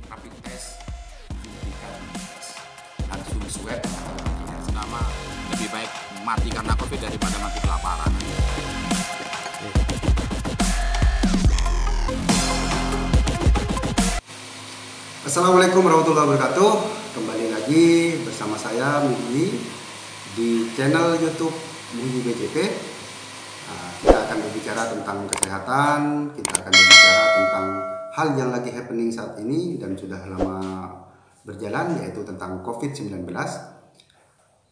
rapid test, suntikan tes, langsung swab atau selama lebih baik mati karena COVID daripada mati kelaparan. Assalamualaikum warahmatullahi wabarakatuh. Kembali lagi bersama saya Muhyi di channel YouTube Muhyi BJP. Kita akan berbicara tentang kesehatan, kita akan berbicara tentang hal yang lagi happening saat ini dan sudah lama berjalan, yaitu tentang COVID-19.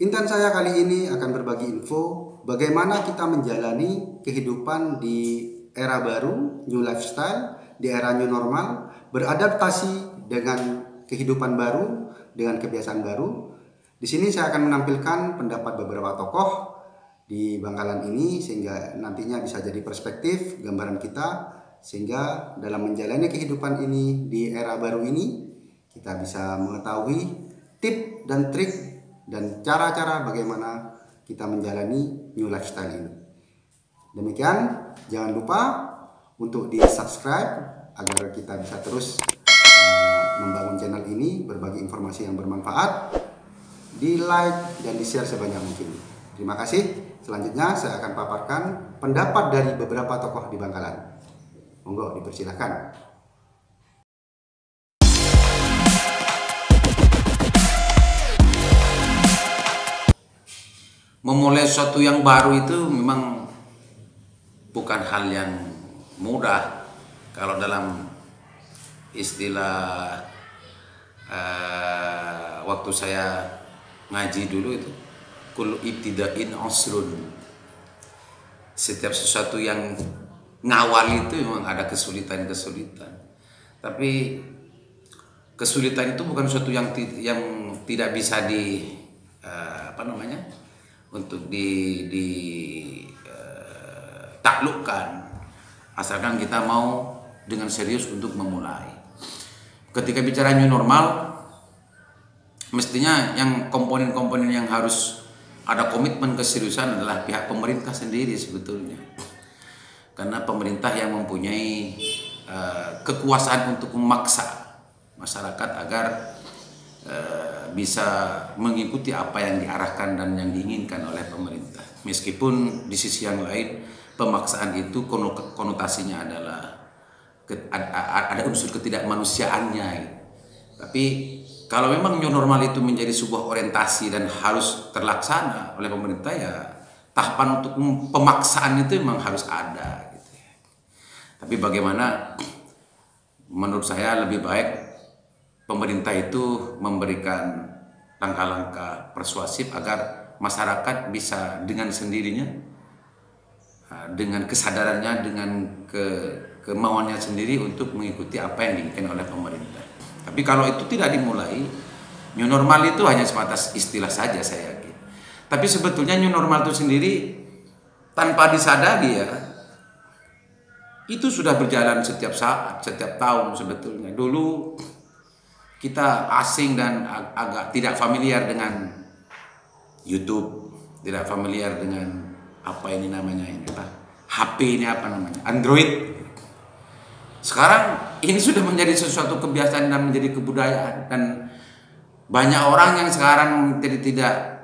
Intan saya kali ini akan berbagi info bagaimana kita menjalani kehidupan di era baru, new lifestyle, di era new normal, beradaptasi dengan kehidupan baru, dengan kebiasaan baru. Di sini saya akan menampilkan pendapat beberapa tokoh di Bangkalan ini sehingga nantinya bisa jadi perspektif gambaran kita, sehingga dalam menjalani kehidupan ini di era baru ini kita bisa mengetahui tip dan trik dan cara-cara bagaimana kita menjalani new lifestyle ini. Demikian, jangan lupa untuk di-subscribe agar kita bisa terus membangun channel ini, berbagi informasi yang bermanfaat, di like dan di share sebanyak mungkin. Terima kasih. Selanjutnya saya akan paparkan pendapat dari beberapa tokoh di Bangkalan. Monggo dipersilahkan. Memulai sesuatu yang baru itu memang bukan hal yang mudah. Kalau dalam istilah waktu saya ngaji dulu itu kullu ibtida'in usrun. Setiap sesuatu yang ngawal itu memang ada kesulitan-kesulitan. Tapi kesulitan itu bukan sesuatu yang tidak bisa untuk taklukkan, asalkan kita mau dengan serius untuk memulai. Ketika bicara new normal, mestinya yang komponen-komponen yang harus ada komitmen keseriusan adalah pihak pemerintah sendiri sebetulnya, karena pemerintah yang mempunyai kekuasaan untuk memaksa masyarakat agar bisa mengikuti apa yang diarahkan dan yang diinginkan oleh pemerintah. Meskipun di sisi yang lain pemaksaan itu konotasinya adalah ada unsur ketidakmanusiaannya. Tapi kalau memang new normal itu menjadi sebuah orientasi dan harus terlaksana oleh pemerintah, ya tahapan untuk pemaksaan itu memang harus ada gitu ya. Tapi bagaimana, menurut saya lebih baik pemerintah itu memberikan langkah-langkah persuasif agar masyarakat bisa dengan sendirinya, dengan kesadarannya, dengan kemauannya sendiri untuk mengikuti apa yang diinginkan oleh pemerintah. Tapi kalau itu tidak dimulai, new normal itu hanya sebatas istilah saja saya yakin. Tapi sebetulnya new normal itu sendiri tanpa disadari ya, itu sudah berjalan setiap saat, setiap tahun sebetulnya. Dulu kita asing dan agak tidak familiar dengan YouTube, tidak familiar dengan apa ini namanya HP ini apa namanya, Android. Sekarang ini sudah menjadi sesuatu kebiasaan dan menjadi kebudayaan, dan banyak orang yang sekarang tidak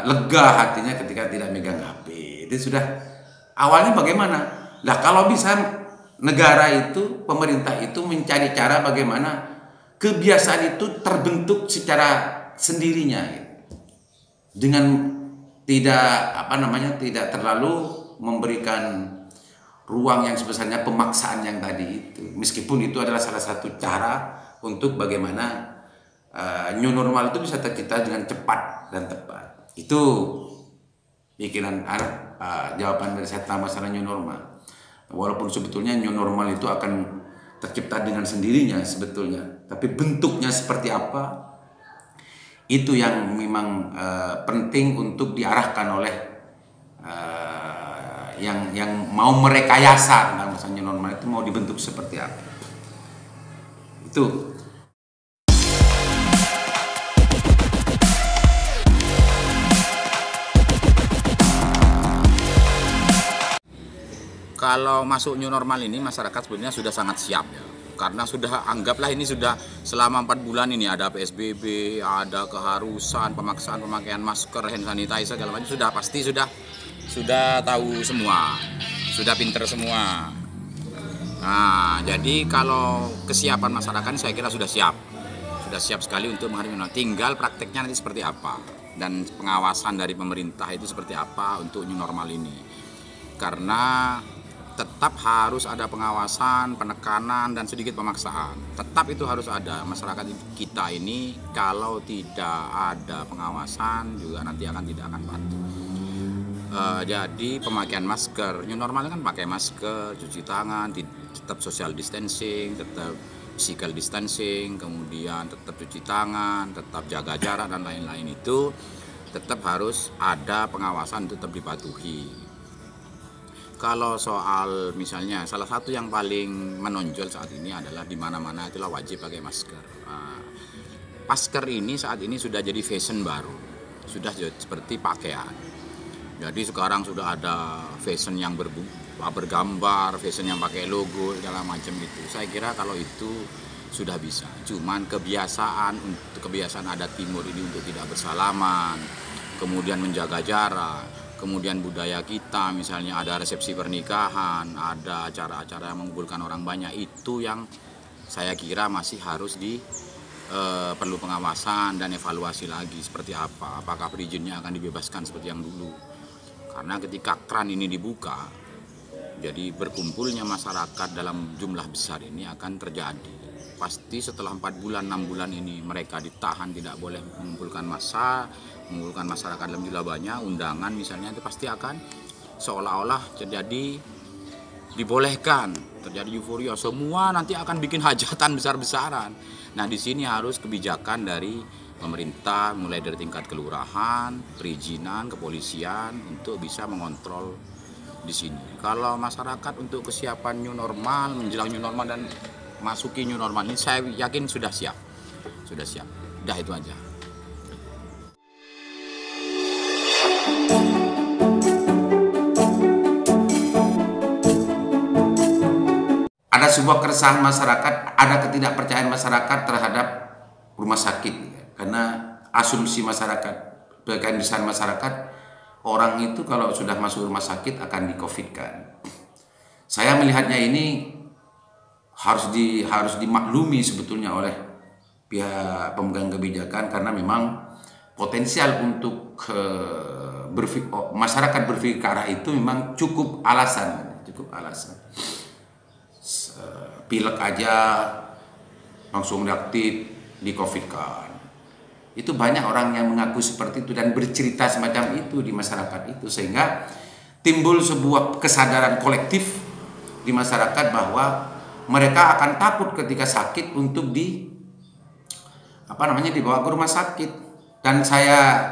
lega hatinya ketika tidak megang HP. Itu sudah awalnya bagaimana? Nah, kalau bisa negara itu, pemerintah itu mencari cara bagaimana kebiasaan itu terbentuk secara sendirinya, dengan tidak terlalu memberikan ruang yang sebesarnya pemaksaan yang tadi itu. Meskipun itu adalah salah satu cara untuk bagaimana new normal itu bisa tercipta dengan cepat dan tepat. Itu pikiran jawaban dari saya tentang masalah new normal. Walaupun sebetulnya new normal itu akan tercipta dengan sendirinya sebetulnya, tapi bentuknya seperti apa, itu yang memang penting untuk diarahkan oleh yang mau merekayasa tentang masalah new normal itu mau dibentuk seperti apa. Itu. Kalau masuk new normal ini masyarakat sebenarnya sudah sangat siap ya. karena sudah anggaplah ini sudah selama 4 bulan ini ada PSBB, ada keharusan pemaksaan pemakaian masker, hand sanitizer segala macam, sudah pasti sudah tahu semua, sudah pinter semua. Nah, jadi kalau kesiapan masyarakat saya kira sudah siap sekali untuk menghadapi new normal. Tinggal prakteknya nanti seperti apa dan pengawasan dari pemerintah itu seperti apa untuk new normal ini. Karena tetap harus ada pengawasan, penekanan, dan sedikit pemaksaan. Tetap itu harus ada. Masyarakat kita ini kalau tidak ada pengawasan juga nanti tidak akan patuh. Jadi pemakaian masker, new normal kan pakai masker, cuci tangan, tetap social distancing, tetap physical distancing, kemudian tetap cuci tangan, tetap jaga jarak dan lain-lain itu tetap harus ada pengawasan, tetap dipatuhi. Kalau soal misalnya salah satu yang paling menonjol saat ini adalah di mana-mana itulah wajib pakai masker. Masker ini saat ini sudah jadi fashion baru, sudah seperti pakaian. Jadi sekarang sudah ada fashion yang bergambar, fashion yang pakai logo segala macam itu. Saya kira kalau itu sudah bisa. Cuman kebiasaan adat timur ini untuk tidak bersalaman, kemudian menjaga jarak, kemudian budaya kita misalnya ada resepsi pernikahan, ada acara-acara yang mengumpulkan orang banyak, itu yang saya kira masih harus perlu pengawasan dan evaluasi lagi seperti apa. Apakah perizinnya akan dibebaskan seperti yang dulu? Karena ketika keran ini dibuka, jadi berkumpulnya masyarakat dalam jumlah besar ini akan terjadi. Pasti setelah 4 bulan, 6 bulan ini mereka ditahan, tidak boleh mengumpulkan masyarakat dalam jumlah banyak, undangan misalnya, itu pasti akan seolah-olah terjadi dibolehkan, terjadi euforia, semua nanti akan bikin hajatan besar-besaran. Nah, di sini harus kebijakan dari pemerintah, mulai dari tingkat kelurahan, perizinan, kepolisian untuk bisa mengontrol di sini. Kalau masyarakat untuk kesiapan new normal, menjelang new normal dan masuki new normal ini, saya yakin sudah siap. Udah itu aja. Ada sebuah keresahan masyarakat, ada ketidakpercayaan masyarakat terhadap rumah sakit. Karena asumsi masyarakat, sebagian besar masyarakat, orang itu kalau sudah masuk rumah sakit akan di-COVID-kan. Saya melihatnya ini harus dimaklumi sebetulnya oleh pihak pemegang kebijakan, karena memang potensial untuk masyarakat berpikir ke arah itu memang cukup alasan. Pilek aja langsung reaktif di-COVID-kan. Itu banyak orang yang mengaku seperti itu dan bercerita semacam itu di masyarakat itu, sehingga timbul sebuah kesadaran kolektif di masyarakat bahwa mereka akan takut ketika sakit untuk dibawa ke rumah sakit. Dan saya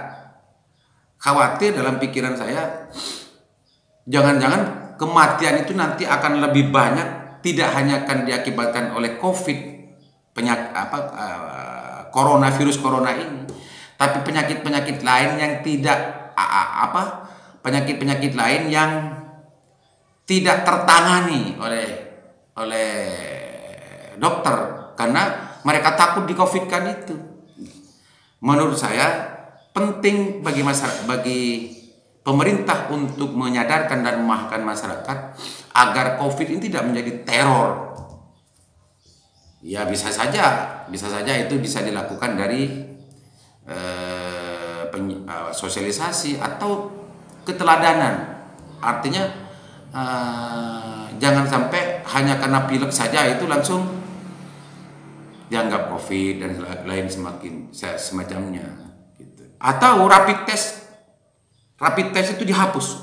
khawatir dalam pikiran saya, jangan-jangan kematian itu nanti akan lebih banyak, tidak hanya akan diakibatkan oleh COVID, virus corona ini, tapi penyakit-penyakit lain yang penyakit-penyakit lain yang tidak tertangani oleh dokter karena mereka takut di-COVID-kan itu. Menurut saya penting bagi pemerintah untuk menyadarkan dan memahamkan masyarakat agar COVID ini tidak menjadi teror. Ya bisa saja itu bisa dilakukan dari sosialisasi atau keteladanan. Artinya jangan sampai hanya karena pilek saja itu langsung dianggap COVID dan lain semacamnya gitu. Atau rapid test itu dihapus.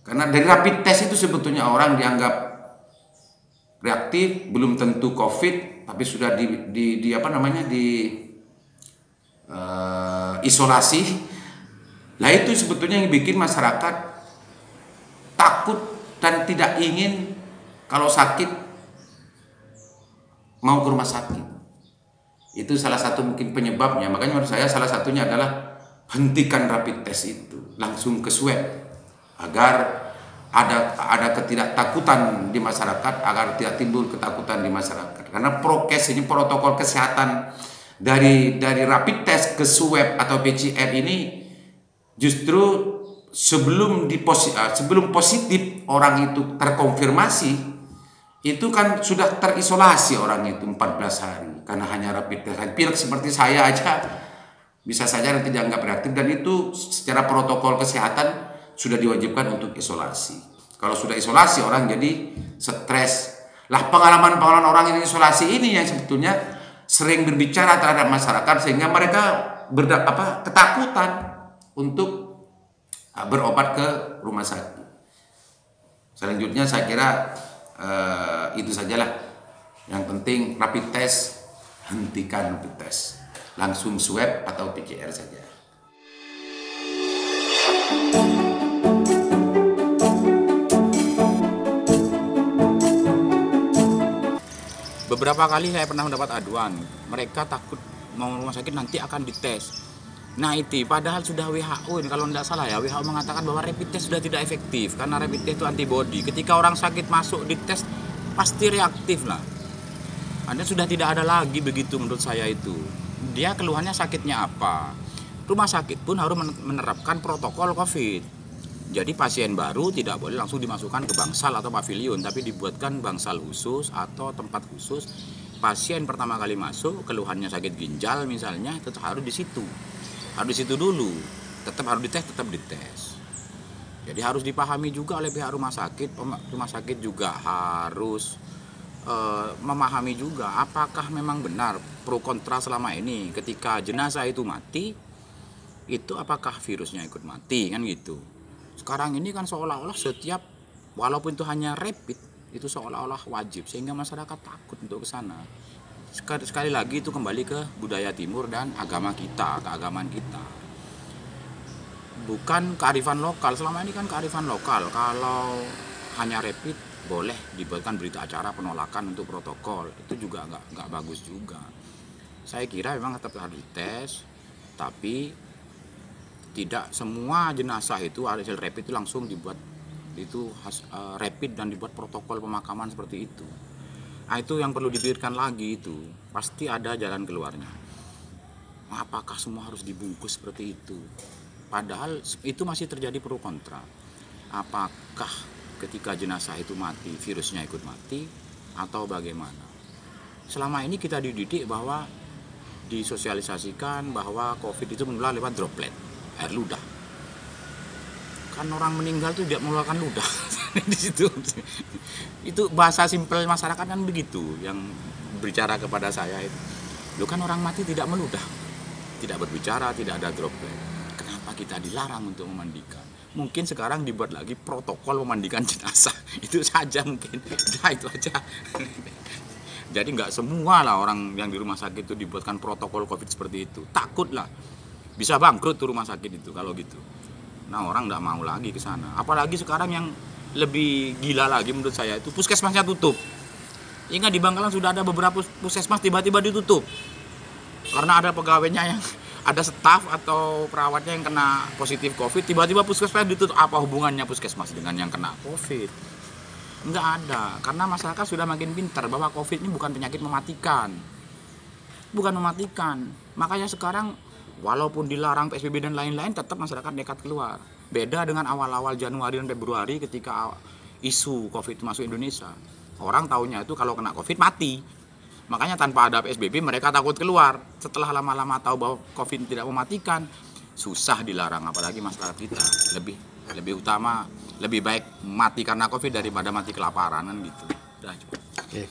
Karena dari rapid test itu sebetulnya orang dianggap reaktif, belum tentu COVID, tapi sudah isolasi. Nah itu sebetulnya yang bikin masyarakat takut dan tidak ingin kalau sakit mau ke rumah sakit. Itu salah satu mungkin penyebabnya. Makanya menurut saya salah satunya adalah hentikan rapid test itu, langsung ke swab agar ada ketidaktakutan di masyarakat, agar tidak timbul ketakutan di masyarakat. Karena prokes ini, protokol kesehatan dari rapid test ke swab atau PCR ini justru sebelum positif orang itu terkonfirmasi, itu kan sudah terisolasi orang itu 14 hari karena hanya rapid test. Pilek seperti saya aja bisa saja nanti dianggap reaktif, dan itu secara protokol kesehatan sudah diwajibkan untuk isolasi. Kalau sudah isolasi orang jadi stres. Lah pengalaman orang yang isolasi ini yang sebetulnya sering berbicara terhadap masyarakat sehingga mereka ketakutan untuk berobat ke rumah sakit. Selanjutnya saya kira itu sajalah. Yang penting rapid test, hentikan rapid test. Langsung swab atau PCR saja. Beberapa kali saya pernah mendapat aduan, mereka takut mau rumah sakit nanti akan dites. Nah itu padahal sudah WHO ini, kalau tidak salah ya, WHO mengatakan bahwa rapid test sudah tidak efektif karena rapid test itu antibody. Ketika orang sakit masuk di tes pasti reaktif lah. Anda sudah tidak ada lagi begitu menurut saya itu. Dia keluhannya sakitnya apa? Rumah sakit pun harus menerapkan protokol COVID. Jadi pasien baru tidak boleh langsung dimasukkan ke bangsal atau pavilion, tapi dibuatkan bangsal khusus atau tempat khusus. Pasien pertama kali masuk, keluhannya sakit ginjal misalnya, tetap harus di situ. Harus di situ dulu. Tetap harus dites. Jadi harus dipahami juga oleh pihak rumah sakit. Rumah sakit juga harus memahami juga apakah memang benar pro kontra selama ini. Ketika jenazah itu mati, itu apakah virusnya ikut mati, kan gitu. Sekarang ini kan seolah-olah setiap, walaupun itu hanya rapid, itu seolah-olah wajib, sehingga masyarakat takut untuk ke sana. Sekali lagi itu kembali ke budaya timur dan agama kita, keagamaan kita. Bukan kearifan lokal. Selama ini kan kearifan lokal. Kalau hanya rapid boleh dibuatkan berita acara penolakan untuk protokol, itu juga nggak bagus juga. Saya kira memang tetap harus dites, tapi tidak semua jenazah itu hasil rapid itu langsung dibuat itu rapid dan dibuat protokol pemakaman seperti itu. Nah, itu yang perlu dipikirkan lagi, itu pasti ada jalan keluarnya. Apakah semua harus dibungkus seperti itu? Padahal itu masih terjadi pro kontra. Apakah ketika jenazah itu mati virusnya ikut mati atau bagaimana? Selama ini kita dididik bahwa disosialisasikan bahwa COVID itu menular lewat droplet air ludah. Kan orang meninggal itu tidak mengeluarkan ludah di situ. Itu bahasa simpel masyarakat kan begitu yang berbicara kepada saya itu. Loh kan orang mati tidak meludah, tidak berbicara, tidak ada droplet. Kenapa kita dilarang untuk memandikan? Mungkin sekarang dibuat lagi protokol memandikan jenazah. Itu saja mungkin. Nah, itu aja. Jadi nggak semua lah orang yang di rumah sakit itu dibuatkan protokol COVID seperti itu. Takut lah. Bisa bangkrut tuh rumah sakit itu kalau gitu. Nah, orang nggak mau lagi ke sana. Apalagi sekarang yang lebih gila lagi menurut saya itu puskesmasnya tutup. Ingat di Bangkalan sudah ada beberapa puskesmas tiba-tiba ditutup. Karena ada pegawainya yang ada staf atau perawatnya yang kena positif COVID, tiba-tiba puskesmas ditutup. Apa hubungannya puskesmas dengan yang kena COVID? Enggak ada, karena masyarakat sudah makin pintar bahwa COVID ini bukan penyakit mematikan. Bukan mematikan. Makanya sekarang walaupun dilarang PSBB dan lain-lain, tetap masyarakat nekat keluar. Beda dengan awal-awal Januari dan Februari ketika isu COVID masuk Indonesia. Orang taunya itu kalau kena COVID mati. Makanya tanpa ada PSBB mereka takut keluar. Setelah lama-lama tahu bahwa COVID tidak mematikan, susah dilarang. Apalagi masyarakat kita lebih utama, lebih baik mati karena COVID daripada mati kelaparan kan gitu. Udah, cukup. Oke.